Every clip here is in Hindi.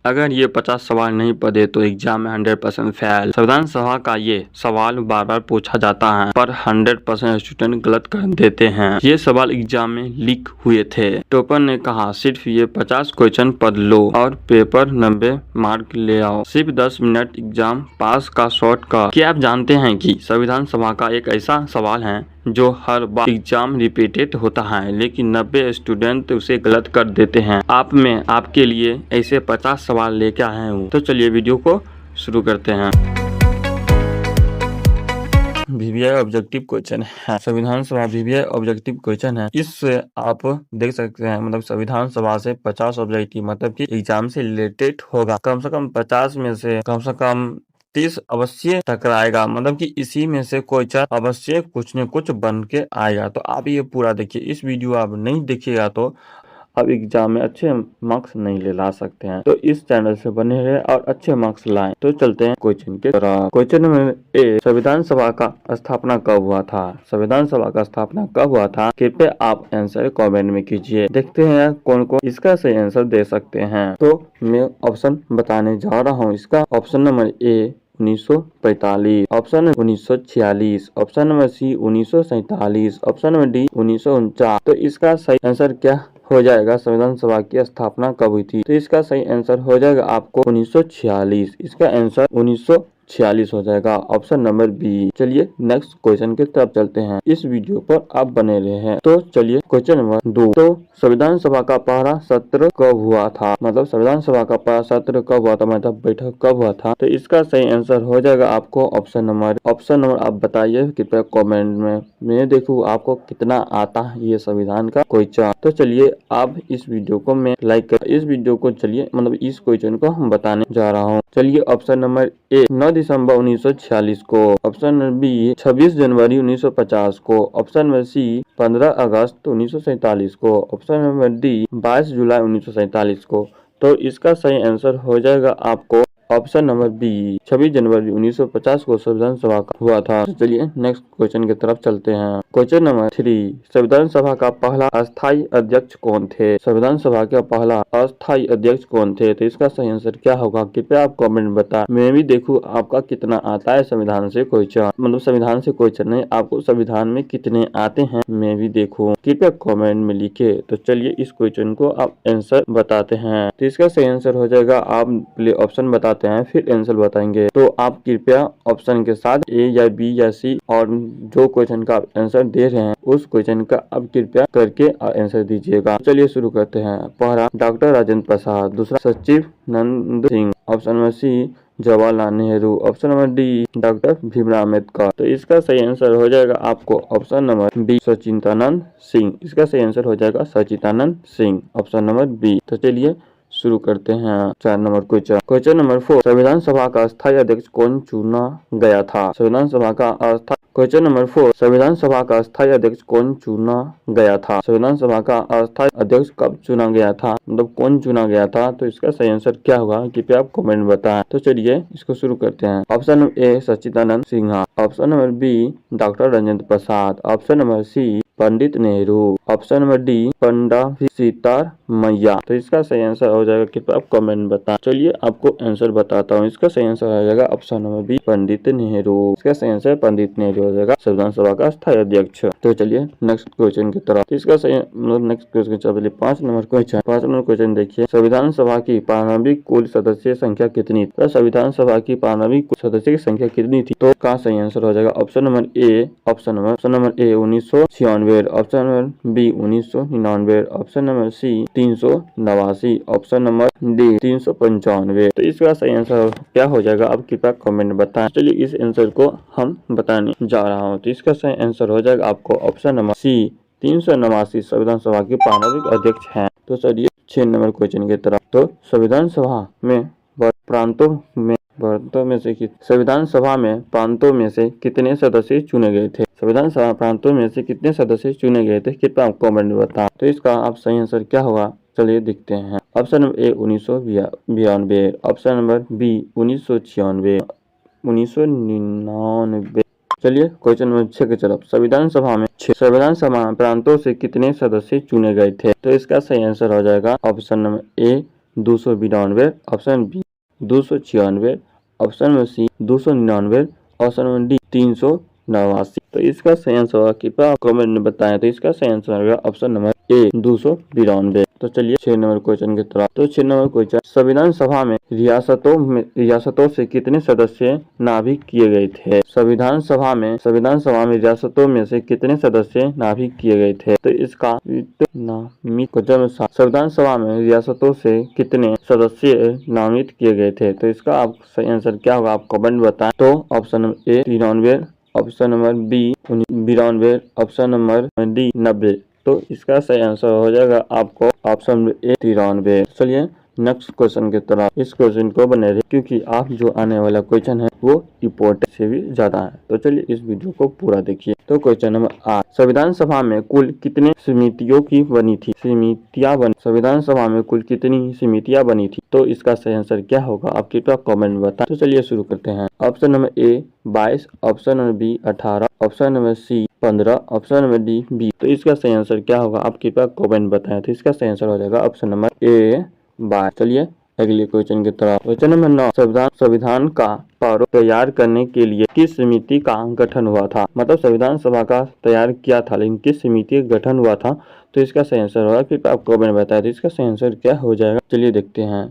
अगर ये 50 सवाल नहीं पढ़े तो एग्जाम में 100% फेल। संविधान सभा का ये सवाल बार बार पूछा जाता है पर 100% स्टूडेंट गलत कर देते हैं। ये सवाल एग्जाम में लीक हुए थे। टॉपर ने कहा सिर्फ ये 50 क्वेश्चन पढ़ लो और पेपर 90 मार्क ले आओ। सिर्फ 10 मिनट एग्जाम पास का शॉर्टकट। क्या आप जानते हैं कि संविधान सभा का एक ऐसा सवाल है जो हर बार एग्जाम रिपीटेड होता है लेकिन 90 स्टूडेंट उसे गलत कर देते हैं। मैं आपके लिए ऐसे 50 सवाल लेके आया हूँ। तो चलिए वीडियो को शुरू करते हैं। वीवीआई ऑब्जेक्टिव क्वेश्चन है। संविधान सभा वीवीआई ऑब्जेक्टिव क्वेश्चन है। इससे आप देख सकते हैं मतलब संविधान सभा से 50 ऑब्जेक्टिव मतलब कि एग्जाम से रिलेटेड होगा। कम से कम 50 में से कम 30 अवश्य टकराएगा। मतलब कि इसी में से क्वेश्चन अवश्य कुछ न कुछ बन के आएगा। तो आप ये पूरा देखिए। इस वीडियो आप नहीं देखिएगा तो अब एग्जाम में अच्छे मार्क्स नहीं ले ला सकते हैं। तो इस चैनल से बने रहे और अच्छे मार्क्स लाएं। तो चलते हैं क्वेश्चन के तरफ। क्वेश्चन नंबर ए, संविधान सभा का स्थापना कब हुआ था? संविधान सभा का स्थापना कब हुआ था? कृपया आप आंसर कमेंट में कीजिए। देखते हैं कौन कौन इसका सही आंसर दे सकते हैं। तो मैं ऑप्शन बताने जा रहा हूँ। इसका option number A 1945, option 1946, option number C 1947, option number D 1949। तो इसका सही आंसर क्या हो जाएगा? संविधान सभा की स्थापना कब हुई थी? तो इसका सही आंसर हो जाएगा आपको 1946। इसका आंसर 1946 हो जाएगा, ऑप्शन नंबर बी। चलिए नेक्स्ट क्वेश्चन की तरफ चलते हैं। इस वीडियो पर आप बने रहे हैं। तो चलिए क्वेश्चन नंबर 2। तो संविधान सभा का पहला सत्र कब हुआ था? मतलब संविधान सभा का पहला सत्र कब हुआ था, मतलब बैठक कब हुआ था? तो इसका सही आंसर हो जाएगा आपको ऑप्शन नंबर आप बताइए कृपया कमेंट में। मैं देखूँ आपको कितना आता है ये संविधान का क्वेश्चन। तो चलिए आप इस वीडियो को मैं लाइक कर इस वीडियो को चलिए मतलब इस क्वेश्चन को हम बताने जा रहा हूँ। चलिए ऑप्शन नंबर ए 9 दिसंबर 1946 को, ऑप्शन नंबर बी 26 जनवरी 1950 को, ऑप्शन नंबर सी 15 अगस्त 1947 को, ऑप्शन नंबर डी 22 जुलाई 1947 को। तो इसका सही आंसर हो जाएगा आपको ऑप्शन नंबर बी 26 जनवरी 1950 को संविधान सभा का हुआ था। तो चलिए नेक्स्ट क्वेश्चन की तरफ चलते हैं। क्वेश्चन नंबर 3, संविधान सभा का पहला अस्थायी अध्यक्ष कौन थे? संविधान सभा का पहला अस्थायी अध्यक्ष कौन थे? तो इसका सही आंसर क्या होगा कृपया आप कमेंट में बताएं। मैं भी देखूँ आपका कितना आता है संविधान से क्वेश्चन, मतलब संविधान से क्वेश्चन नहीं, आपको संविधान में कितने आते हैं मैं भी देखूँ, कृपया कमेंट में लिखे। तो चलिए इस क्वेश्चन को आप आंसर बताते हैं। तो इसका सही आंसर हो जाएगा, आप पहले ऑप्शन बताते हैं फिर आंसर बताएंगे। तो आप कृपया ऑप्शन के साथ ए या बी या सी और जो क्वेश्चन का आंसर दे रहे हैं उस क्वेश्चन का आप कृपया करके आंसर दीजिएगा। चलिए शुरू करते हैं। पहला डॉक्टर राजेंद्र प्रसाद, दूसरा सचिव Nand Singh, option number C Jawaharlal Nehru, option number D doctor Bhimrao Ambedkar. तो इसका सही आंसर हो जाएगा आपको option number B Sachidanand Singh. इसका सही आंसर हो जाएगा Sachidanand Singh, option number B. तो चलिए शुरू करते हैं 4 नंबर क्वेश्चन। क्वेश्चन नंबर 4, संविधान सभा का अस्थायी अध्यक्ष कौन चुना गया था? संविधान सभा का क्वेश्चन नंबर 4, संविधान सभा का अस्थायी अध्यक्ष कौन चुना गया था? संविधान सभा का अस्थायी अध्यक्ष कब चुना गया था, मतलब कौन चुना गया था? तो इसका सही आंसर क्या होगा कृपया आप कमेंट बताएं। तो चलिए इसको शुरू करते हैं। Option number A Sachchidanand Sinha, option number B doctor Rajendra Prasad, option number C Pandit Nehru, option number D Pandit Sitaramayya. तो इसका सही आंसर हो जाएगा कृपया आप कमेंट बताएं। चलिए आपको आंसर बताता हूँ। इसका सही आंसर हो जाएगा option number B Pandit Nehru. इसका सही आंसर पंडित नेहरू हो जाएगा संविधान सभा का अस्थायी अध्यक्ष। तो चलिए नेक्स्ट क्वेश्चन की तरफ। तो इसका सही मतलब नेक्स्ट क्वेश्चन चलिए 5 नंबर क्वेश्चन देखिए। संविधान सभा की प्रारंभिक कुल सदस्य संख्या कितनी? तो संविधान सभा की प्रारंभिक सदस्य की संख्या कितनी थी? तो का सही आंसर हो जाएगा option number A 1996, option number B 1999, option number C 389, option number D 395। तो इसका सही आंसर क्या हो जाएगा आप कृपया कमेंट बताएं। चलिए इस आंसर को हम बताने जा रहा हूँ। तो इसका सही आंसर हो जाएगा आपको ऑप्शन नंबर सी 389 संविधान सभा के प्रारंभिक अध्यक्ष हैं। तो चलिए 6 नंबर क्वेश्चन की तरफ। तो संविधान सभा में संविधान सभा में प्रांतों में से कितने सदस्य चुने गए थे? संविधान सभा प्रांतों में से कितने सदस्य चुने गए थे कृपया आप कमेंट में बताएं। तो इसका आप सही आंसर क्या होगा चलिए देखते हैं। Option number A 1992, option number B 1996, 1999। चलिए क्वेश्चन नंबर 6 की तरफ। संविधान सभा प्रांतों से कितने सदस्य चुने गए थे? तो इसका सही आंसर हो जाएगा option number A 292, option B 296, option में सी 299, ऑप्शन में डी 389। तो इसका सही आंसर होगा, कृपया कमेंट में बताएं। तो इसका सही आंसर होगा ऑप्शन नंबर ए 292। तो चलिए 6 नंबर क्वेश्चन की तरफ। तो 6 नंबर क्वेश्चन, संविधान सभा में रियासतों से कितने सदस्य नाभिक किए गए थे? संविधान सभा में रियासतों में से कितने सदस्य नाभिक किए गए थे? तो इसका क्वेश्चन, संविधान सभा में रियासतों से कितने सदस्य नामित किए गए थे? तो इसका आप सही आंसर क्या होगा, आप कमेंट बताएं। तो option number A 93, option number B 92, option number D 90। तो इसका सही आंसर हो जाएगा आपको ऑप्शन नंबर ए 93। चलिए नेक्स्ट क्वेश्चन की तरफ। इस क्वेश्चन को बने रहिए क्योंकि आप जो आने वाला क्वेश्चन है वो इम्पोर्टेंट से भी ज्यादा है। तो चलिए इस वीडियो को पूरा देखिए। तो क्वेश्चन नंबर 8, संविधान सभा में कुल कितने समितियों की बनी थी? संविधान सभा में कुल कितनी समितियां बनी थी? तो इसका सही आंसर क्या होगा, आप कृपया कमेंट में बताएं। तो चलिए शुरू करते हैं। Option number A 22, option number B 18, option number C 15, option number D 20। तो इसका सही आंसर क्या होगा, आप कृपया कमेंट बताएं। तो इसका सही आंसर हो जाएगा ऑप्शन नंबर ए 22। चलिए अगले क्वेश्चन की तरफ। क्वेश्चन नंबर 9, संविधान का प्रारूप तैयार करने के लिए किस समिति का गठन हुआ था? मतलब संविधान सभा का तैयार किया था लेकिन किस समिति का गठन हुआ था? तो इसका सही आंसर होगा, कृपया आप कमेंट बताएं। तो इसका सही आंसर क्या हो जाएगा, चलिए देखते हैं।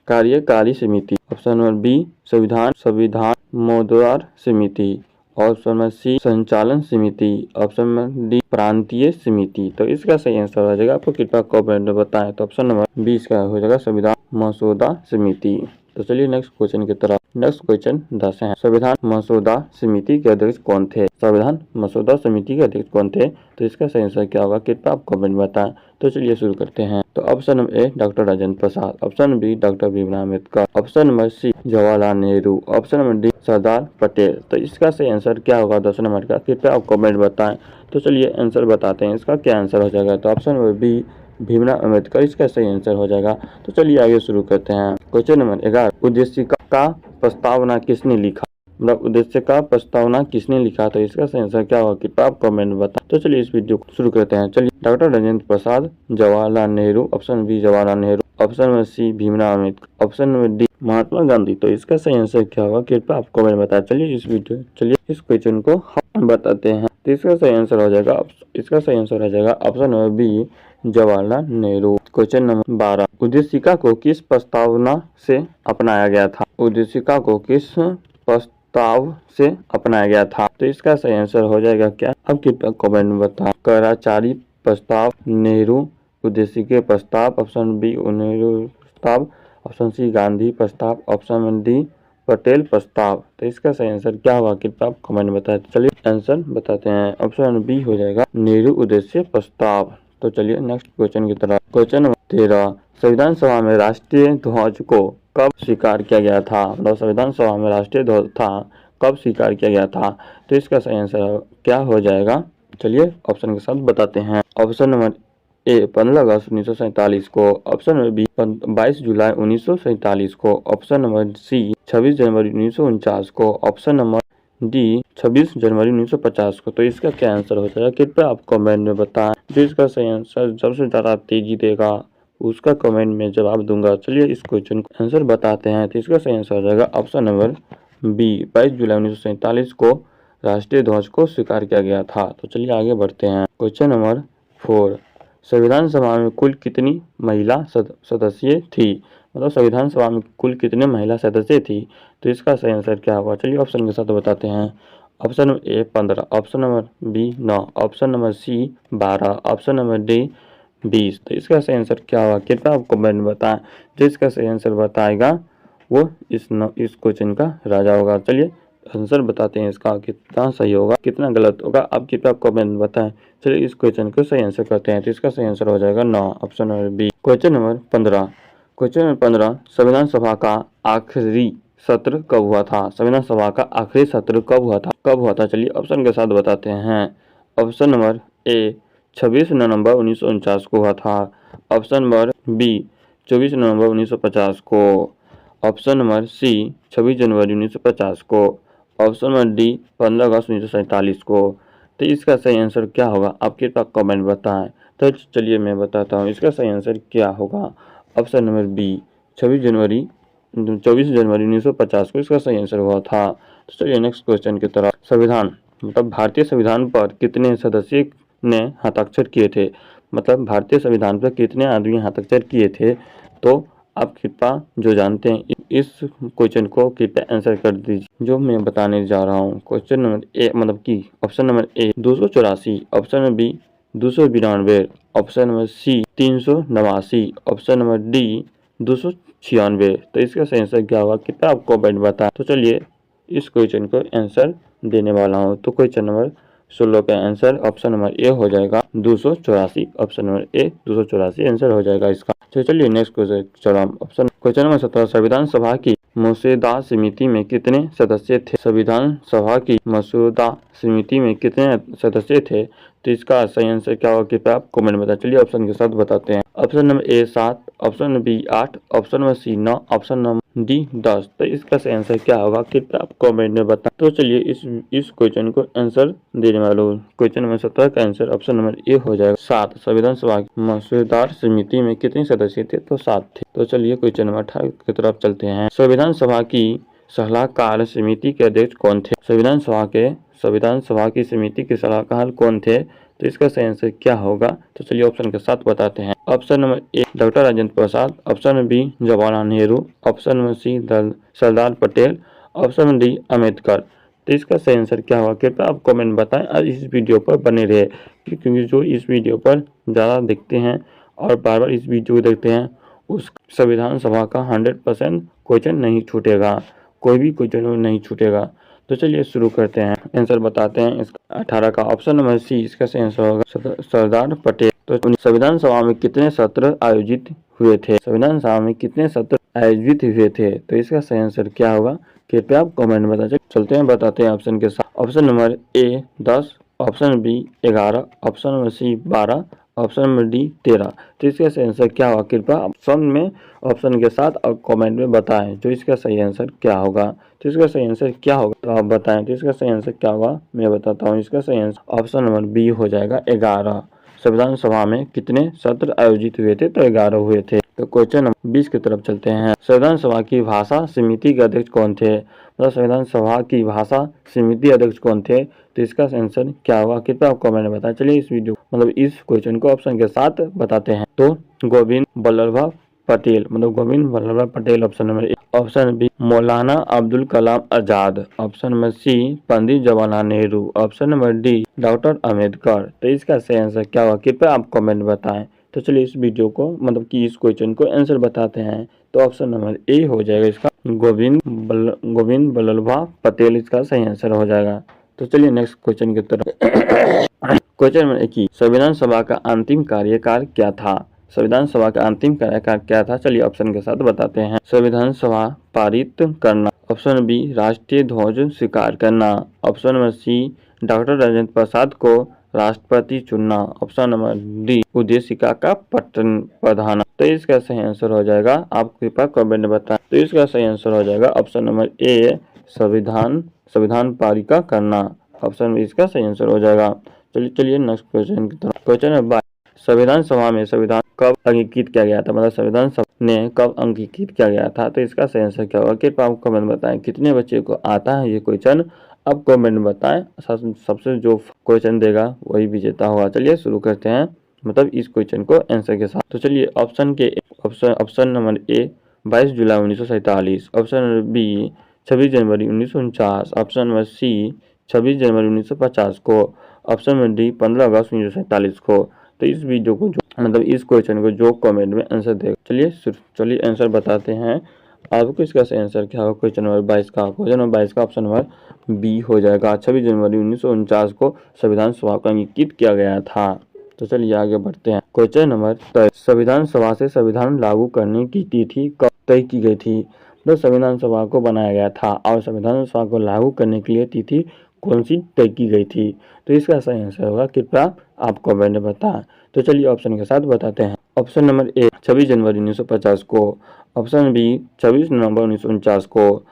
कार्यकारी समिति, ऑप्शन नंबर बी संविधान मोद्वार समिति, ऑप्शन नंबर सी संचालन समिति, ऑप्शन नंबर डी प्रांतीय समिति। तो इसका सही आंसर हो जाएगा, आपको कृपया कमेंट में बताएं। तो ऑप्शन नंबर बी इसका हो जाएगा संविधान मसौदा समिति। तो चलिए नेक्स्ट क्वेश्चन की तरफ। नेक्स्ट क्वेश्चन 10 है, संविधान मसौदा समिति के अध्यक्ष कौन थे? संविधान मसौदा समिति के अध्यक्ष कौन थे? तो इसका सही आंसर क्या होगा, कृपया आप कमेंट बताएं। तो चलिए शुरू करते हैं। तो option number A doctor Rajendra Prasad, option B doctor Bhimrao Ambedkar, option number C Jawaharlal Nehru, option number D Sardar Patel. तो इसका सही आंसर क्या होगा 10 नंबर का, कृपया आप कमेंट बताएं। तो चलिए आंसर बताते हैं, इसका क्या आंसर हो जाएगा। तो option number B Bhimrao Ambedkar इसका सही आंसर हो जाएगा। तो चलिए आगे शुरू करते हैं। क्वेश्चन नंबर 11, उद्देशिका का प्रस्तावना किसने लिखा? मतलब उद्देश्य का प्रस्तावना किसने लिखा? तो इसका सही आंसर क्या होगा, कृपया आप कमेंट बताएं। तो चलिए इस वीडियो को शुरू करते हैं। चलिए doctor Rajendra Prasad, Jawaharlal Nehru, option B Jawaharlal Nehru, option number C Bhimrao Ambedkar, option number D Mahatma Gandhi. तो इसका सही आंसर क्या होगा, कृपया आप कमेंट बताएं। चलिए इस क्वेश्चन को हम बताते हैं। तो इसका सही आंसर हो जाएगा option number B Jawaharlal Nehru. Question number 12, उद्देशिका को किस प्रस्तावना से अपनाया गया था? उद्देशिका को किस प्रस्ताव से अपनाया गया था? तो इसका सही आंसर हो जाएगा क्या, अब कृपया कमेंट में बताएं। कराचारी प्रस्ताव, नेहरू उद्देशिका प्रस्ताव, ऑप्शन बी नेहरू प्रस्ताव, ऑप्शन सी गांधी प्रस्ताव, ऑप्शन डी पटेल प्रस्ताव। तो इसका सही आंसर क्या होगा, कृपया आप कमेंट बताएं। चलिए आंसर बताते हैं, ऑप्शन बी हो जाएगा नेहरू उद्देश्य प्रस्ताव। तो चलिए नेक्स्ट क्वेश्चन की तरफ। क्वेश्चन नंबर 13, संविधान सभा में राष्ट्रीय ध्वज को कब स्वीकार किया गया था? मतलब संविधान सभा में राष्ट्रीय ध्वज था कब स्वीकार किया गया था? तो इसका सही आंसर क्या हो जाएगा, चलिए ऑप्शन के साथ बताते हैं। ऑप्शन नंबर ए 15 अगस्त 1947 को, ऑप्शन नंबर बी 22 जुलाई 1947 को, ऑप्शन नंबर सी 26 जनवरी 1949 को, ऑप्शन नंबर डी 26 जनवरी 1950 को। तो इसका क्या आंसर हो जाएगा, कृपया आप कमेंट में बताएं। जो इसका सही आंसर सबसे ज्यादा तेजी देगा उसका कमेंट में जवाब दूंगा। चलिए इस क्वेश्चन को आंसर बताते हैं। तो इसका सही आंसर हो जाएगा ऑप्शन नंबर बी 22 जुलाई 1947 को राष्ट्रीय ध्वज को स्वीकार किया गया था। तो चलिए आगे बढ़ते हैं। क्वेश्चन नंबर 4, संविधान सभा में कुल कितनी महिला सदस्य थी? मतलब संविधान सभा में कुल कितने महिला सदस्य थी? तो इसका सही आंसर क्या होगा, चलिए ऑप्शन के साथ बताते हैं। Option number A 15, option number B 9, option number C 12, option number D 20। तो इसका सही आंसर क्या होगा, कृपया आप कमेंट में बताएं। जो इसका सही आंसर बताएगा वो इस क्वेश्चन का राजा होगा। चलिए आंसर बताते हैं, इसका कितना सही होगा कितना गलत होगा, आप कृपया कमेंट में बताएं। चलिए इस क्वेश्चन को सही आंसर करते हैं। तो इसका सही आंसर हो जाएगा 9, option number B. Question number 15, संविधान सभा का आखिरी सत्र कब हुआ था? संविधान सभा का आखिरी सत्र कब हुआ था? चलिए ऑप्शन के साथ बताते हैं। ऑप्शन नंबर ए 26 नवंबर 1949 को हुआ था, ऑप्शन नंबर बी 24 नवंबर 1950 को, ऑप्शन नंबर सी 26 जनवरी 1950 को, ऑप्शन नंबर डी 15 अगस्त 1947 को। तो इसका सही आंसर क्या होगा, आप कृपया कमेंट बताएं। तो चलिए मैं बताता हूँ, इसका सही आंसर क्या होगा, ऑप्शन नंबर बी 24 जनवरी 1950 को इसका सही आंसर हुआ था। तो चलिए नेक्स्ट क्वेश्चन की तरफ। संविधान मतलब भारतीय संविधान पर कितने सदस्य ने हस्ताक्षर किए थे, मतलब भारतीय संविधान पर कितने आदमी हस्ताक्षर किए थे। तो आप कृपया जो जानते हैं इस क्वेश्चन को कृपया आंसर कर दीजिए जो मैं बताने जा रहा हूँ। क्वेश्चन नंबर ए मतलब कि option number A 284, option number B 292, option number C 389, option number D 296। तो इसका सही आंसर क्या होगा कृपया आप कमेंट बताएं। तो चलिए इस क्वेश्चन को आंसर देने वाला हूँ। तो क्वेश्चन नंबर 16 का आंसर ऑप्शन नंबर ए हो जाएगा 284, ऑप्शन नंबर ए 284 आंसर हो जाएगा इसका। तो चलिए नेक्स्ट क्वेश्चन चलो ऑप्शन क्वेश्चन नंबर 17 संविधान सभा की मसौदा समिति में कितने सदस्य थे। संविधान सभा की मसौदा समिति में कितने सदस्य थे। तो इसका सही आंसर क्या होगा कृपया आप कमेंट में बताएं। चलिए ऑप्शन के साथ बताते हैं। Option number A 7, option number B 8, option number C 9, option number D 10। तो इसका सही आंसर क्या होगा कृपया आप कमेंट में बताएं। तो चलिए इस क्वेश्चन को आंसर देने वाला हूँ। क्वेश्चन नंबर 17 का आंसर ऑप्शन नंबर ए हो जाएगा 7। संविधान सभा की मसौदा समिति में कितने सदस्य थे। तो 7 थे। तो चलिए क्वेश्चन नंबर 18 की तरफ चलते हैं। संविधान सभा की सलाहकार समिति के अध्यक्ष कौन थे। संविधान सभा की समिति के सलाहकार कौन थे। तो इसका सही आंसर क्या होगा। तो चलिए ऑप्शन के साथ बताते हैं। Option number A doctor Rajendra Prasad, option number B Jawaharlal Nehru, option number C Sardar Patel, option number D Ambedkar. तो इसका सही आंसर क्या होगा कृपया आप कमेंट बताएं और इस वीडियो पर बने रहे क्योंकि जो इस वीडियो पर ज़्यादा देखते हैं और बार बार इस वीडियो को देखते हैं उस संविधान सभा का 100% क्वेश्चन नहीं छूटेगा, कोई भी क्वेश्चन नहीं छूटेगा। तो चलिए शुरू करते हैं, आंसर बताते हैं। इसका 18 का ऑप्शन नंबर सी इसका सही आंसर होगा सरदार पटेल। तो संविधान सभा में कितने सत्र आयोजित हुए थे। संविधान सभा में कितने सत्र आयोजित हुए थे। तो इसका सही आंसर क्या होगा कृपया आप कमेंट में बताइए। चलते हैं बताते हैं ऑप्शन के साथ। Option number A 10, option B 11, option number C 12, option number D 13। तो इसका सही आंसर क्या होगा कृपया ऑप्शन में ऑप्शन के साथ और कमेंट में बताएं जो इसका सही आंसर क्या होगा। तो इसका सही आंसर क्या होगा तो आप बताएं। तो इसका सही आंसर क्या होगा मैं बताता हूँ। इसका सही आंसर ऑप्शन नंबर बी हो जाएगा 11। संविधान सभा में कितने सत्र आयोजित हुए थे। तो 11 हुए थे। तो क्वेश्चन नंबर 20 की तरफ चलते हैं। संविधान सभा की भाषा समिति के अध्यक्ष कौन थे। मतलब संविधान सभा की भाषा समिति अध्यक्ष कौन थे। तो इसका आंसर क्या होगा कृपया आप कमेंट में बताएं। चलिए इस वीडियो मतलब इस क्वेश्चन को ऑप्शन के साथ बताते हैं। तो गोविंद बल्लभ पटेल मतलब Govind Ballabh Patel option number A, option B Maulana Abdul Kalam Azad, option number C Pandit Jawaharlal Nehru, option number D doctor Ambedkar. तो इसका सही आंसर क्या होगा कृपया आप कमेंट बताएं। तो चलिए इस वीडियो को मतलब कि इस क्वेश्चन को आंसर बताते हैं। तो ऑप्शन नंबर ए हो जाएगा इसका गोविंद बल्लभ पटेल इसका सही आंसर हो जाएगा। तो चलिए नेक्स्ट क्वेश्चन की तरफ। क्वेश्चन नंबर 21 संविधान सभा का अंतिम कार्यकाल क्या था। संविधान सभा का अंतिम कार्यकाल क्या था। चलिए ऑप्शन के साथ बताते हैं। संविधान सभा पारित करना, ऑप्शन बी राष्ट्रीय ध्वज स्वीकार करना, option number C doctor Rajendra Prasad को राष्ट्रपति चुनना, ऑप्शन नंबर डी उद्देशिका का पठन पढ़ाना। तो इसका सही आंसर हो जाएगा आप कृपया कमेंट में बताएं। तो इसका सही आंसर हो जाएगा ऑप्शन नंबर ए संविधान पारिका करना, ऑप्शन बी इसका सही आंसर हो जाएगा। चलिए नेक्स्ट क्वेश्चन की तरफ। क्वेश्चन नंबर संविधान सभा में संविधान कब अंगीकृत किया गया था। मतलब संविधान सभा ने कब अंगीकृत किया गया था। तो इसका सही आंसर क्या होगा कृपया आप कमेंट बताएं। कितने बच्चे को आता है ये क्वेश्चन आप कमेंट में बताएं। सबसे जो क्वेश्चन देगा वही विजेता होगा। चलिए शुरू करते हैं मतलब इस क्वेश्चन को आंसर के साथ। तो चलिए ऑप्शन नंबर ए 22 जुलाई 1947, ऑप्शन नंबर बी 26 जनवरी 1949, ऑप्शन नंबर सी 26 जनवरी 1950 को, ऑप्शन नंबर डी 15 अगस्त 1947 को। तो इस वीडियो को मतलब इस क्वेश्चन को जो कमेंट में आंसर देगा चलिए आंसर बताते हैं आपको। इसका आंसर क्या होगा क्वेश्चन नंबर 22 का। क्वेश्चन नंबर 22 का ऑप्शन नंबर बी हो जाएगा 26 जनवरी 1949 को संविधान सभा को अंगीकृत किया गया था। तो चलिए आगे बढ़ते हैं। क्वेश्चन नंबर 23 संविधान सभा से संविधान लागू करने की तिथि कब तय की गई थी। तो संविधान सभा को बनाया गया था और संविधान सभा को लागू करने के लिए तिथि कौन सी तय की गई थी। तो इसका सही आंसर होगा कृपया आप कमेंट में बताएं। तो चलिए ऑप्शन के साथ बताते हैं। ऑप्शन नंबर ए 26 जनवरी 1950 को, ऑप्शन बी 26 नवंबर 1949 को,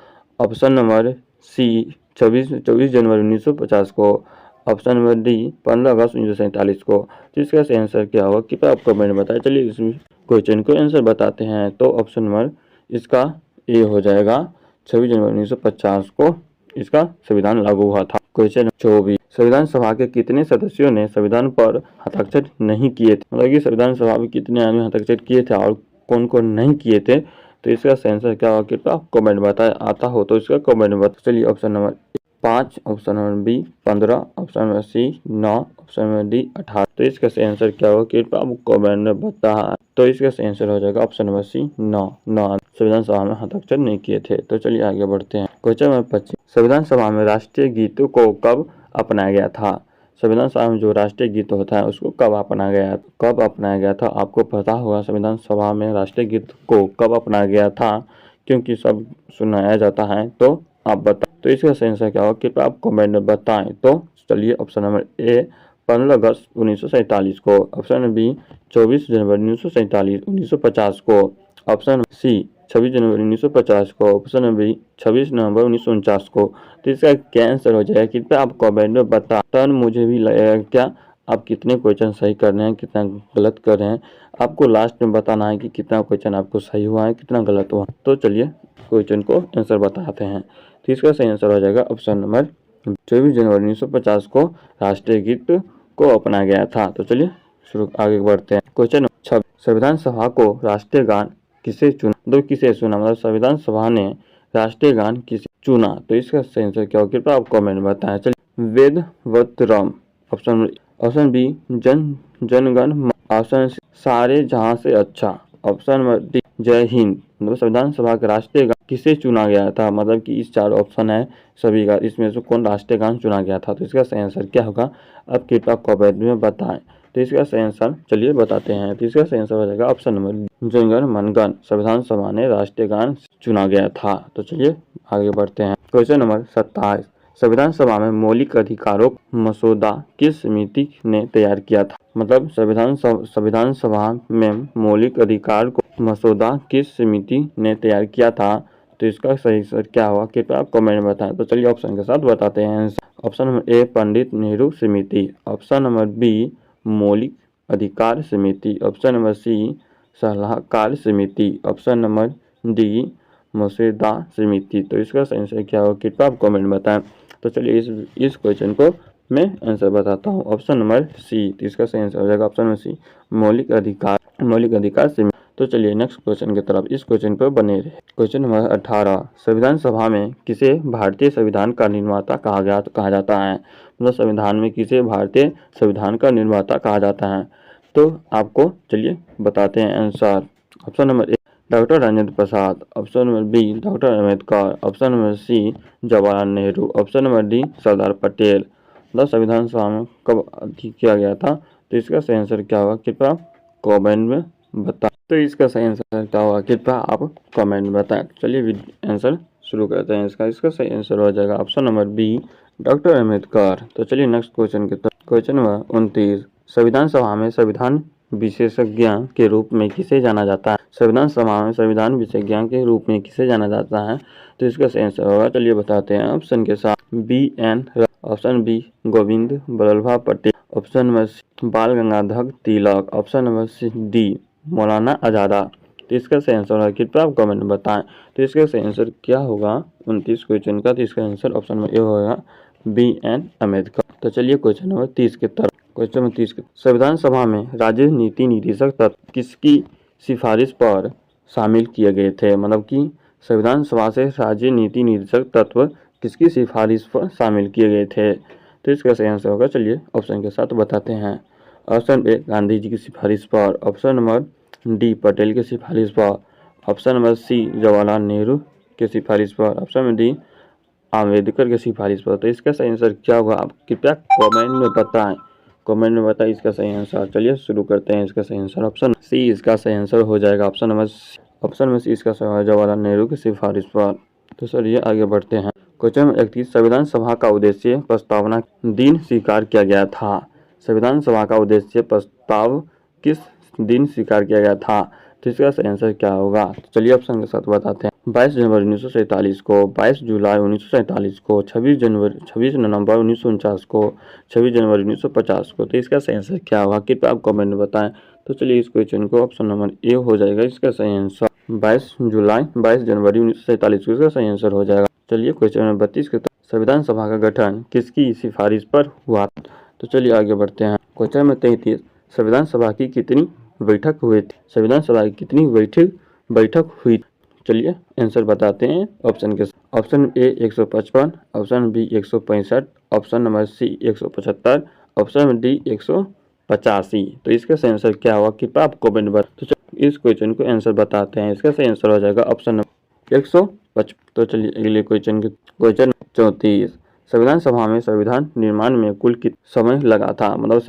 ऑप्शन नंबर सी 24 जनवरी 1950 को, ऑप्शन नंबर डी 15 अगस्त 1947 को। तो इसका सही आंसर क्या होगा कृपया आप कमेंट में बताएं। चलिए इस क्वेश्चन को आंसर बताते हैं। तो ऑप्शन नंबर इसका ए हो जाएगा 26 जनवरी 1950 को इसका संविधान लागू हुआ था। क्वेश्चन 24, संविधान सभा के कितने सदस्यों ने संविधान पर हस्ताक्षर नहीं किए थे? मतलब कि संविधान सभा में कितने आदमी हस्ताक्षर किए थे और कौन कौन नहीं किए थे? तो इसका आंसर क्या होगा? कृपया कमेंट बताए, आता हो तो इसका कमेंट बताए। चलिए option number 5, option number B 15, option number C 9, option number D 18। तो इसका आंसर क्या होगा? कृपया आप कमेंट में बताएं। तो इसका आंसर हो जाएगा ऑप्शन नंबर सी 9 संविधान सभा में हस्ताक्षर नहीं किए थे। तो चलिए आगे बढ़ते हैं। क्वेश्चन नंबर 25, संविधान सभा में राष्ट्रीय गीत को कब अपनाया गया था? संविधान सभा में जो राष्ट्रीय गीत होता है उसको कब अपनाया गया था? आपको पता होगा संविधान सभा में राष्ट्रीय गीत को कब अपनाया गया था, क्योंकि सब सुनाया जाता है। तो आप बताएं। तो इसका आंसर क्या होगा? कृपया आप कमेंट में बताएं। तो चलिए ऑप्शन नंबर ए 15 अगस्त 1947 को, ऑप्शन बी 24 जनवरी 1947 को, ऑप्शन सी 26 जनवरी 1950 को, ऑप्शन बी 26 नवंबर 1949 को। तो इसका क्या आंसर हो जाएगा? कृपया आप कमेंट में बता। टर्न मुझे भी लगेगा क्या आप कितने क्वेश्चन सही कर रहे हैं, कितना गलत कर रहे हैं। आपको लास्ट में बताना है कि कितना क्वेश्चन आपको सही हुआ है, कितना गलत हुआ। तो चलिए क्वेश्चन को आंसर बताते हैं। तो इसका सही आंसर हो जाएगा ऑप्शन नंबर 24 जनवरी 1950 को राष्ट्रीय गीत को अपनाया गया था। तो चलिए शुरू आगे बढ़ते हैं। क्वेश्चन 26, संविधान सभा को राष्ट्रीय गान किसे चुना? तो किसे चुना? मतलब संविधान सभा ने राष्ट्रीय गान किसे चुना? तो इसका सही आंसर क्या होगा? कृपया आप कमेंट बताएं। चलिए वेदवतरम, ऑप्शन बी जनगण मन, ऑप्शन सी सारे जहां से अच्छा, ऑप्शन नंबर डी जय हिंद। मतलब संविधान सभा का राष्ट्रीय गान किसे चुना गया था? मतलब कि इस 4 ऑप्शन है सभी का, इसमें से कौन राष्ट्रीय गान चुना गया था? तो इसका सही आंसर क्या होगा? अब कृपया कमेंट में बताएं। तो इसका सही आंसर चलिए बताते हैं। तो इसका सही आंसर हो जाएगा ऑप्शन नंबर जनगण मनगण, संविधान सभा ने राष्ट्रीय गान चुना गया था। तो चलिए आगे बढ़ते हैं। क्वेश्चन नंबर 27, संविधान सभा में मौलिक अधिकारों मसौदा किस समिति ने तैयार किया था? मतलब संविधान सभा में मौलिक अधिकार को मसौदा किस समिति ने तैयार किया था? तो इसका सही आंसर क्या होगा? कृपया आप कमेंट में बताएं। तो चलिए ऑप्शन के साथ बताते हैं। Option number A Pandit Nehru समिति, ऑप्शन नंबर बी मौलिक अधिकार समिति, ऑप्शन नंबर सी सलाहकार समिति, ऑप्शन नंबर डी मसौदा समिति। तो इसका सही आंसर क्या होगा? कृपया आप कमेंट में बताएं। तो चलिए इस क्वेश्चन को मैं आंसर बताता हूँ। ऑप्शन नंबर सी, तो इसका सही आंसर हो जाएगा ऑप्शन नंबर सी मौलिक अधिकार समिति। तो चलिए नेक्स्ट क्वेश्चन की तरफ, इस क्वेश्चन पर बने रहे। क्वेश्चन नंबर 18, संविधान सभा में किसे भारतीय संविधान का निर्माता कहा जाता है? मतलब संविधान में किसे भारतीय संविधान का निर्माता कहा जाता है? तो आपको चलिए बताते हैं answer. Option number A doctor Rajendra Prasad, option number B doctor Ambedkar, option number C Jawaharlal Nehru, option number D Sardar Patel. मतलब संविधान सभा में कब किया गया था? तो इसका सही आंसर क्या होगा? कृपया कमेंट में बताएं। तो इसका सही आंसर क्या होगा? कृपया आप कमेंट में बताएं। चलिए आंसर शुरू करते हैं। इसका सही आंसर हो जाएगा option number B doctor Ambedkar. तो चलिए नेक्स्ट क्वेश्चन की तरफ। क्वेश्चन नंबर 29, संविधान सभा में संविधान विशेषज्ञ के रूप में किसे जाना जाता है? संविधान सभा में संविधान विशेषज्ञ के रूप में किसे जाना जाता है? तो इसका सही आंसर होगा, चलिए बताते हैं ऑप्शन के साथ। B N, option B Govind Ballabh Patel, option number C Bal Gangadhar Tilak, option number C D Maulana Azad. तो इसका सही आंसर होगा, कृपया आप कमेंट में बताएं। तो इसका सही आंसर क्या होगा 29 क्वेश्चन का? तो इसका आंसर ऑप्शन नंबर ए होगा बी एन अम्बेडकर। तो चलिए क्वेश्चन नंबर 30 की तरफ। क्वेश्चन नंबर 30, संविधान सभा में राज्य नीति निर्देशक तत्व किसकी सिफारिश पर शामिल किए गए थे? मतलब कि संविधान सभा से राज्य नीति निर्देशक तत्व किसकी सिफारिश पर शामिल किए गए थे? तो इसका सही आंसर होगा, चलिए ऑप्शन के साथ बताते हैं। ऑप्शन ए गांधी जी की सिफारिश पर, ऑप्शन नंबर डी पटेल की सिफारिश पर, option number C Jawaharlal Nehru की सिफारिश पर, ऑप्शन नंबर डी अम्बेडकर की सिफारिश पर। तो इसका सही आंसर क्या होगा? आप कृपया कमेंट में बताएं। कमेंट में बताएं इसका सही आंसर। चलिए शुरू करते हैं। इसका सही आंसर ऑप्शन सी इसका सही आंसर हो जाएगा। ऑप्शन नंबर सी इसका सही होगा जवाहरलाल नेहरू की सिफारिश पर। तो चलिए आगे बढ़ते हैं। क्वेश्चन नंबर 31, संविधान सभा का उद्देश्य प्रस्तावना दिन स्वीकार किया गया था? संविधान सभा का उद्देश्य प्रस्ताव किस दिन स्वीकार किया गया था? तो इसका सही आंसर क्या होगा? तो चलिए ऑप्शन के साथ बताते हैं। 22 जनवरी 1947 को, 22 जुलाई 1947 को, 26 नवंबर 1949 को, 26 जनवरी 1950 को। तो इसका सही आंसर क्या होगा? कृपया आप कमेंट में बताएं। तो चलिए इस क्वेश्चन को ऑप्शन नंबर ए हो जाएगा इसका सही आंसर। 22 जनवरी 1947 को इसका सही आंसर हो जाएगा। चलिए क्वेश्चन नंबर 32 के संविधान सभा का गठन किसकी सिफारिश पर हुआ? तो चलिए आगे बढ़ते हैं। क्वेश्चन नंबर 33 संविधान सभा की कितनी बैठक हुई थी? संविधान सभा की कितनी बैठक हुई? चलिए आंसर बताते हैं ऑप्शन के। Option A 155, option B 165, option number C 175, option number D 185। तो इसका सही आंसर क्या होगा? कृपया आप कमेंट में। तो इस क्वेश्चन को आंसर बताते हैं। इसका सही आंसर हो जाएगा ऑप्शन नंबर 155। तो चलिए अगले क्वेश्चन 34 संविधान सभा में संविधान निर्माण में कुल कितना समय लगा था? मतलब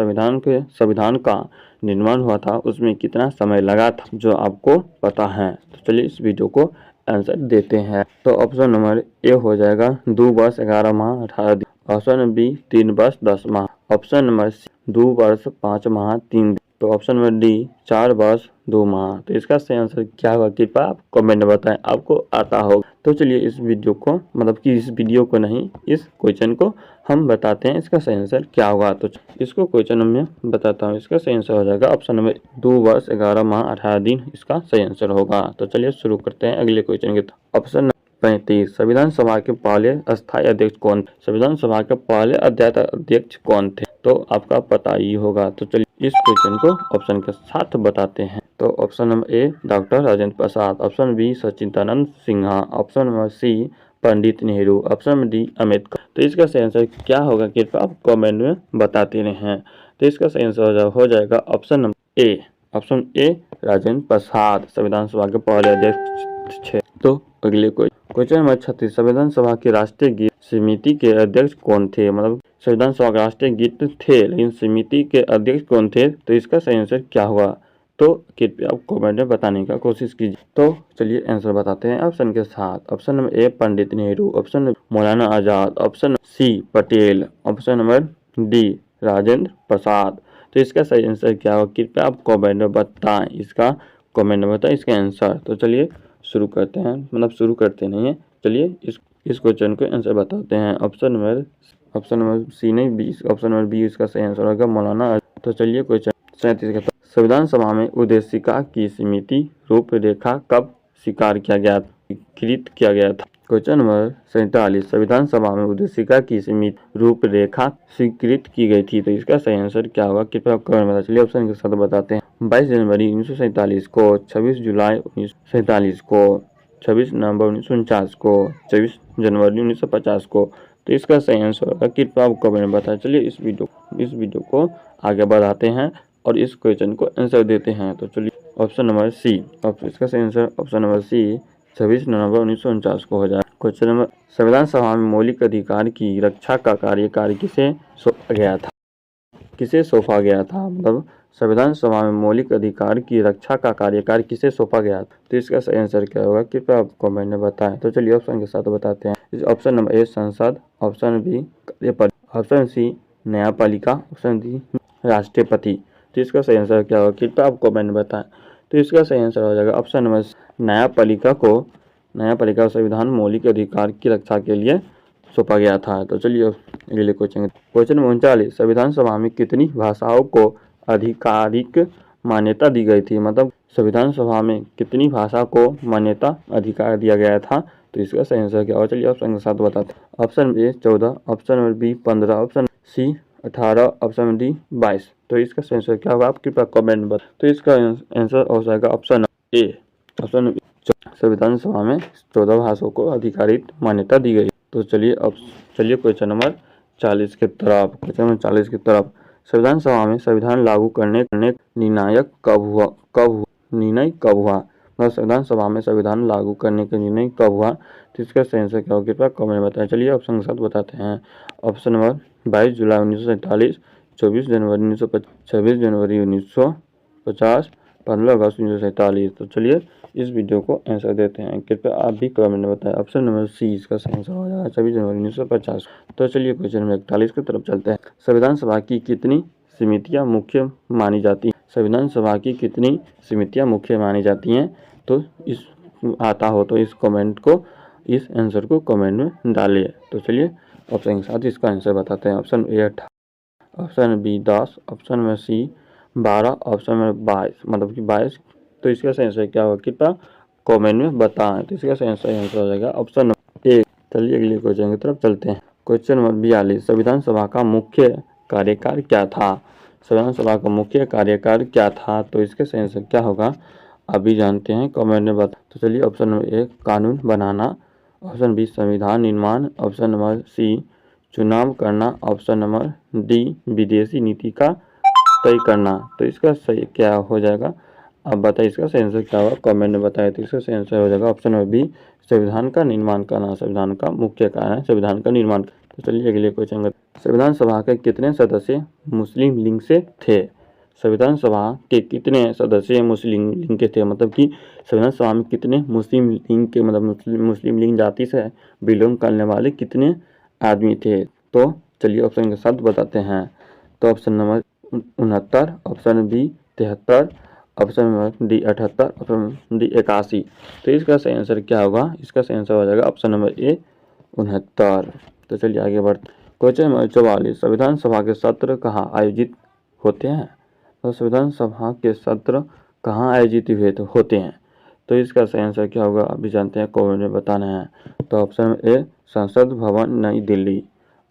संविधान का निर्माण हुआ था उसमें कितना समय लगा था, जो आपको पता है? तो चलिए इस वीडियो को आंसर देते हैं। तो ऑप्शन नंबर ए हो जाएगा 2 वर्ष 11 माह 18 दिन, ऑप्शन बी 3 वर्ष 10 माह, ऑप्शन नंबर सी 2 वर्ष 5 माह 3 दिन, तो ऑप्शन नंबर डी 4 वर्ष 2 माह। तो इसका सही आंसर क्या होगा? कृपया आप कमेंट में बताएं, आपको आता होगा। तो चलिए इस वीडियो को इस वीडियो को नहीं, इस क्वेश्चन को हम बताते हैं इसका सही आंसर क्या होगा। तो इसको क्वेश्चन में बताता हूँ। इसका सही आंसर हो जाएगा ऑप्शन नंबर 2 वर्ष 11 माह 18 दिन इसका सही आंसर होगा। तो चलिए शुरू करते हैं अगले क्वेश्चन के। ऑप्शन 35 संविधान सभा के पहले अस्थायी अध्यक्ष कौन? संविधान सभा के पहले अध्यक्ष कौन थे? तो आपका पता ही होगा। तो चलिए इस क्वेश्चन को ऑप्शन के साथ बताते हैं। तो option number A doctor Rajendra Prasad, option B Sachchidanand Sinha, option number C Pandit Nehru, option number D Ambedkar. तो इसका सही आंसर क्या होगा? कृपया आप कमेंट में बताते रहें। तो इसका सही आंसर हो जाएगा option number A. Option A Rajendra Prasad संविधान सभा के पहले अध्यक्ष थे। तो अगले क्वेश्चन नंबर 36 संविधान सभा की राष्ट्रीय गीत समिति के अध्यक्ष कौन थे? मतलब संविधान सभा का राष्ट्रीय गीत थे, लेकिन समिति के अध्यक्ष कौन थे? तो इसका सही आंसर क्या होगा? तो कृपया आप कमेंट में बताने का कोशिश कीजिए। तो चलिए आंसर बताते हैं ऑप्शन के साथ। Option number A Pandit Nehru, option number Maulana Azad, option C Patel, option number D Rajendra Prasad. तो इसका सही आंसर क्या होगा? कृपया आप कमेंट में बताएं, इसका कमेंट में बताएं इसका आंसर। तो चलिए शुरू करते हैं, शुरू करते नहीं है। चलिए इस क्वेश्चन को आंसर बताते हैं। ऑप्शन नंबर सी नहीं बी, ऑप्शन नंबर बी इसका सही आंसर होगा मौलाना। तो चलिए क्वेश्चन 37 का संविधान सभा में उद्देशिका की समिति रूपरेखा कब स्वीकृत किया गया था? क्वेश्चन नंबर 47 संविधान सभा में उद्देशिका की सीमित रूपरेखा स्वीकृत की गई थी। तो इसका सही आंसर क्या होगा? कृपया कमेंट में बताइए। चलिए ऑप्शन के साथ बताते हैं। 22 जनवरी 1947 को, 26 जुलाई 1947 को, 26 नवंबर 1949 को, 26 जनवरी 1950 को। तो इसका सही आंसर होगा। कृपया आप कमेंट में बताएं। चलिए इस वीडियो को आगे बढ़ाते हैं और इस क्वेश्चन को आंसर देते हैं। तो चलिए ऑप्शन नंबर सी, इसका सही आंसर ऑप्शन नंबर सी 26 नवंबर 1949 को हो जाए। क्वेश्चन नंबर संविधान सभा में मौलिक अधिकार की रक्षा का कार्यकाल किसे सौंपा गया था? मतलब संविधान सभा में मौलिक अधिकार की रक्षा का कार्यकाल किसे सौंपा गया था? तो इसका सही आंसर क्या होगा? कृपया आप कमेंट में बताएं। तो चलिए ऑप्शन के साथ बताते हैं। ऑप्शन नंबर ए संसद, ऑप्शन बी कार्यपालिका, ऑप्शन सी न्यायपालिका, ऑप्शन डी राष्ट्रपति। तो इसका सही आंसर क्या होगा? कृपया आप कमेंट में बताएं। तो इसका सही आंसर हो जाएगा ऑप्शन नंबर न्यायपालिका संविधान मौलिक अधिकार की रक्षा के लिए सौंपा गया था। तो चलिए अगले क्वेश्चन नंबर 39 संविधान सभा में कितनी भाषाओं को आधिकारिक मान्यता दी गई थी? मतलब संविधान सभा में कितनी भाषा को मान्यता अधिकार दिया गया था? तो इसका सही आंसर क्या होगा? चलिए ऑप्शन के साथ बताते हैं। Option A 14, option number B 15, option C 18, option D 22। तो इसका सही आंसर क्या होगा? आप कृपया कमेंट में। तो इसका आंसर हो जाएगा ऑप्शन ए। ऑप्शन संविधान सभा में 14 भाषाओं को आधिकारिक मान्यता दी गई। तो चलिए क्वेश्चन नंबर 40 की तरफ संविधान सभा में संविधान लागू करने निर्णय कब हुआ? मतलब संविधान सभा में संविधान लागू करने का निर्णय कब हुआ? तो इसका सही आंसर क्या होगा? कृपया कमेंट बताएं। चलिए ऑप्शन के साथ बताते हैं। ऑप्शन नंबर 22 जुलाई 1947, 24 जनवरी 1950, 26 जनवरी 1950, 15 अगस्त 1947। तो चलिए इस वीडियो को आंसर देते हैं। कृपया आप भी कमेंट में बताएं। ऑप्शन नंबर सी इसका सही आंसर हो जाएगा 26 जनवरी 1950। तो चलिए क्वेश्चन नंबर 41 की तरफ चलते हैं। संविधान सभा की कितनी समितियां मुख्य मानी जाती हैं? संविधान सभा की कितनी समितियां मुख्य मानी जाती हैं? तो इस आता हो तो इस कमेंट को, इस आंसर को कमेंट में डालिए। तो चलिए ऑप्शन के साथ इसका आंसर बताते हैं। Option A 18, option B 10, option में सी 12, ऑप्शन में 22, मतलब कि 22। तो इसका सही आंसर क्या होगा, कृपया कमेंट में बताएं। तो इसका सही आंसर हो जाएगा ऑप्शन नंबर 1। चलिए अगले क्वेश्चन की तरफ चलते हैं। क्वेश्चन नंबर 42, संविधान सभा का मुख्य कार्यकाल क्या था? संविधान सभा का मुख्य कार्यकाल क्या था? तो इसके सही आंसर क्या होगा, अभी जानते हैं, कमेंट में बता। तो चलिए ऑप्शन नंबर 1 कानून बनाना, ऑप्शन बी संविधान निर्माण, ऑप्शन नंबर सी चुनाव करना, ऑप्शन नंबर डी विदेशी नीति का तय करना। तो इसका सही क्या हो जाएगा, अब बताइए इसका सही आंसर क्या होगा, कमेंट में बताएं। तो इसका सही आंसर हो जाएगा ऑप्शन नंबर बी संविधान का निर्माण करना। संविधान का मुख्य कारण है संविधान का निर्माण। तो चलिए अगले क्वेश्चन। संविधान सभा के कितने सदस्य मुस्लिम लीग से थे? संविधान सभा के कितने सदस्य मुस्लिम लीग के थे, मतलब कि संविधान सभा में कितने मुस्लिम लीग के, मतलब मुस्लिम लीग जाति से बिलोंग करने वाले कितने आदमी थे? तो चलिए ऑप्शन के साथ बताते हैं। तो option number 69, option B 73, option number D 78, option D 81। तो इसका सही आंसर क्या होगा, इसका सही आंसर हो जाएगा ऑप्शन नंबर ए 69। तो चलिए आगे बढ़ते। क्वेश्चन नंबर 44, संविधान सभा के सत्र कहाँ आयोजित होते हैं? तो संविधान सभा के सत्र कहाँ आयोजित होते हैं? तो इसका सही आंसर क्या होगा, अभी जानते हैं, कमेंट में बताना है। तो ऑप्शन ए संसद भवन नई Delhi,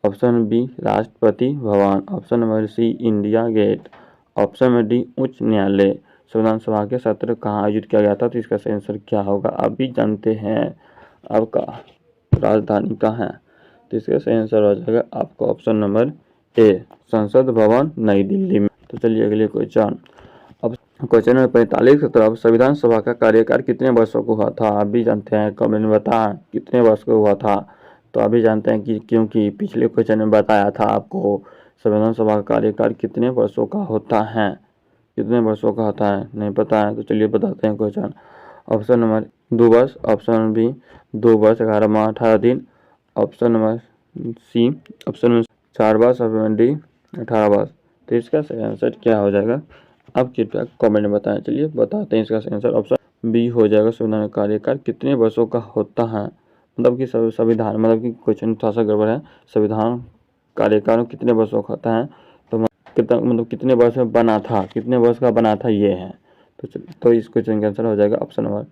option B Rashtrapati Bhavan, option number C India gate, option number D उच्च न्यायालय। संविधान सभा के सत्र कहाँ आयोजित किया गया था? तो इसका सही आंसर क्या होगा, अभी जानते हैं। आपका राजधानी कहाँ है? तो इसका सही आंसर हो जाएगा आपका ऑप्शन नंबर ए संसद भवन नई दिल्ली में। तो चलिए अगले क्वेश्चन। अब क्वेश्चन नंबर 45 की तरफ, संविधान सभा का कार्यकाल कितने वर्षों को हुआ था? अभी जानते हैं, कमेंट में बताएं कितने वर्ष को हुआ था। तो अभी जानते हैं कि क्योंकि पिछले क्वेश्चन में बताया था आपको संविधान सभा का कार्यकाल कितने वर्षों का होता है, कितने वर्षों का होता है, नहीं पता है। तो चलिए बताते हैं क्वेश्चन। ऑप्शन नंबर 2 वर्ष, ऑप्शन बी 2 वर्ष 11 माह 18 दिन, option number C option number 4 वर्ष, ऑप्शन डी 18 वर्ष। तो इसका सही आंसर क्या हो जाएगा, आप कृपया कमेंट में बताएं। चलिए बताते हैं इसका सही आंसर ऑप्शन बी हो जाएगा। संविधान का कार्यकाल कितने वर्षों का होता है, मतलब कि संविधान, मतलब कि क्वेश्चन थोड़ा सा गड़बड़ है। संविधान कार्यकाल कितने वर्षों का होता है, तो कितना, मतलब कितने वर्ष में बना था, कितने वर्ष का बना था, ये है। तो इस क्वेश्चन का आंसर हो जाएगा ऑप्शन नंबर।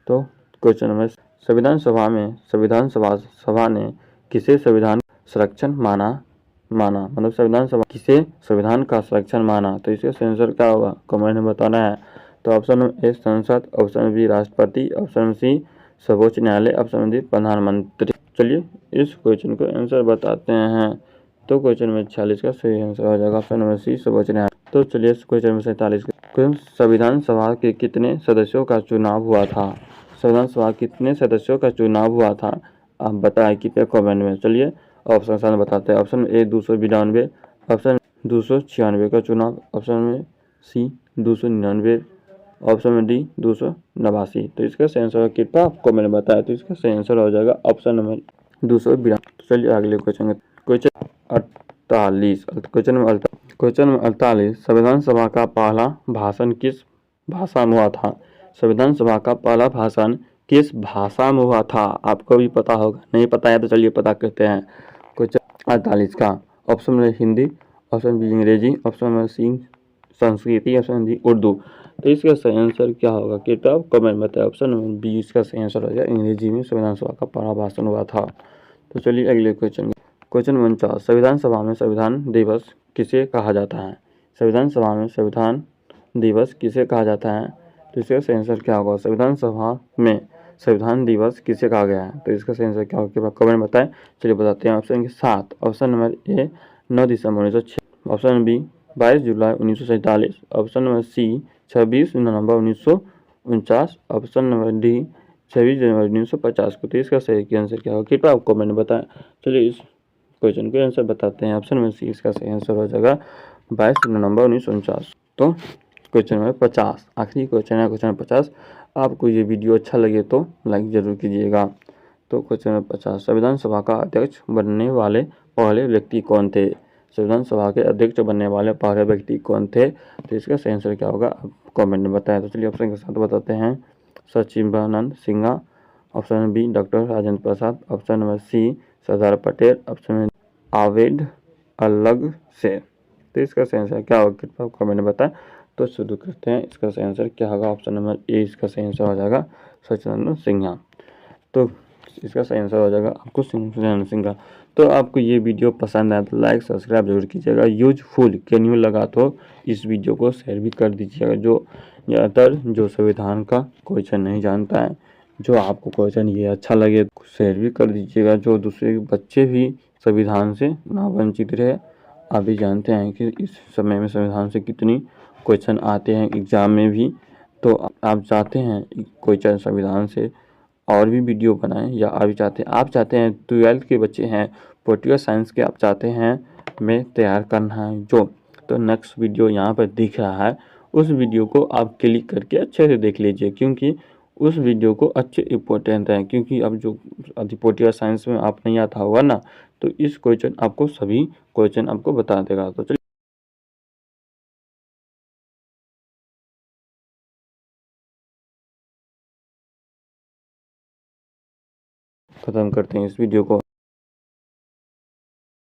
तो क्वेश्चन नंबर, संविधान सभा ने किसे संविधान संरक्षण माना, मतलब संविधान सभा किसे संविधान का संरक्षण माना? तो इसका आंसर क्या होगा, कमेंट में बताना है। तो ऑप्शन नंबर ए संसद, ऑप्शन बी राष्ट्रपति, ऑप्शन सी सर्वोच्च न्यायालय, ऑप्शन डी प्रधानमंत्री। चलिए इस क्वेश्चन को आंसर बताते हैं। तो क्वेश्चन नंबर 46 का सही आंसर हो जाएगा ऑप्शन नंबर सी सर्वोच्च न्यायालय। तो चलिए क्वेश्चन नंबर 47 का, संविधान सभा के कितने सदस्यों का चुनाव हुआ था? संविधान सभा कितने सदस्यों का चुनाव हुआ था, आप बताएं कितने कमेंट में। चलिए ऑप्शन साथ बताते हैं। ऑप्शन ए 292, ऑप्शन 296 का चुनाव, ऑप्शन में सी 299, ऑप्शन में डी 289। तो इसका सही आंसर कितना आपको मैंने बताया। तो इसका सही आंसर हो जाएगा ऑप्शन नंबर 292। तो चलिए अगले क्वेश्चन 48। क्वेश्चन नंबर 48, संविधान सभा का पहला भाषण किस भाषा में हुआ था? संविधान सभा का पहला भाषण किस भाषा में हुआ था? आपको भी पता होगा, नहीं पता है तो चलिए पता करते हैं। क्वेश्चन 48 का, ऑप्शन में हिंदी, ऑप्शन बी अंग्रेजी, ऑप्शन में सी संस्कृति, ऑप्शन डी उर्दू। तो इसका सही आंसर क्या होगा, कृपया कमेंट में बताएं। ऑप्शन नंबर बी इसका सही आंसर हो जाएगा, अंग्रेजी में संविधान सभा का पहला भाषण हुआ था। तो चलिए अगले क्वेश्चन 49, संविधान सभा में संविधान दिवस किसे कहा जाता है? संविधान सभा में संविधान दिवस किसे कहा जाता है? तो इसका सही आंसर क्या होगा, संविधान सभा में संविधान दिवस किसे कहा गया है? तो इसका सही आंसर क्या होगा, कमेंट बताएं। चलिए बताते हैं। ऑप्शन 7, ऑप्शन नंबर ए 9 दिसंबर 1906, ऑप्शन बी 22 जुलाई 1947, ऑप्शन नंबर सी 26 नवंबर 1949, ऑप्शन नंबर डी 26 जनवरी 1950 को। तो इसका सही आंसर क्या होगा, कृपया आप कमेंट बताएं। चलिए इस क्वेश्चन को आंसर बताते हैं। ऑप्शन में सी इसका सही आंसर हो जाएगा 22 नवंबर 1949। तो क्वेश्चन नंबर 50 आखिरी क्वेश्चन है, क्वेश्चन 50। आपको ये वीडियो अच्छा लगे तो लाइक जरूर कीजिएगा। तो क्वेश्चन नंबर 50, संविधान सभा का अध्यक्ष बनने वाले पहले व्यक्ति कौन थे? संविधान सभा के अध्यक्ष बनने वाले पहले व्यक्ति कौन थे? तो इसका सही आंसर क्या होगा आप कमेंट में बताएं। तो चलिए ऑप्शन के साथ बताते हैं। Sachidanand Sinha, option B doctor Rajendra Prasad, option number C Sardar Patel, option में आवेद अलग से। तो इसका सही आंसर क्या होगा कृपया कमेंट में बताएं। तो शुरू करते हैं। इसका सही आंसर क्या होगा? ऑप्शन नंबर ए इसका सही आंसर हो जाएगा सचिदानंद सिन्हा। तो इसका सही आंसर हो जाएगा आपको सचिदानंद सिन्हा। तो आपको ये वीडियो पसंद आया तो लाइक सब्सक्राइब जरूर कीजिएगा। यूजफुल कैन्यू लगा तो इस वीडियो को शेयर भी कर दीजिएगा। जो ज़्यादातर जो संविधान का क्वेश्चन नहीं जानता है, जो आपको क्वेश्चन ये अच्छा लगे शेयर भी कर दीजिएगा। जो दूसरे बच्चे भी संविधान से ना वंचित रहे। आप भी जानते हैं कि इस समय में संविधान से कितनी क्वेश्चन आते हैं एग्जाम में भी। तो आप चाहते हैं क्वेश्चन संविधान से और भी वीडियो बनाएं, या आप चाहते हैं 12th के बच्चे हैं पॉलिटिकल साइंस के आप चाहते हैं मैं तैयार करना है जो, तो नेक्स्ट वीडियो यहाँ पर दिख रहा है, उस वीडियो को आप क्लिक करके अच्छे से देख लीजिए, क्योंकि उस वीडियो को अच्छे इम्पोर्टेंट है। क्योंकि अब जो पॉलिटिकल साइंस में आप नहीं आता होगा ना, तो इस क्वेश्चन आपको सभी क्वेश्चन आपको बता देगा। तो चलिए खत्म करते हैं इस वीडियो को।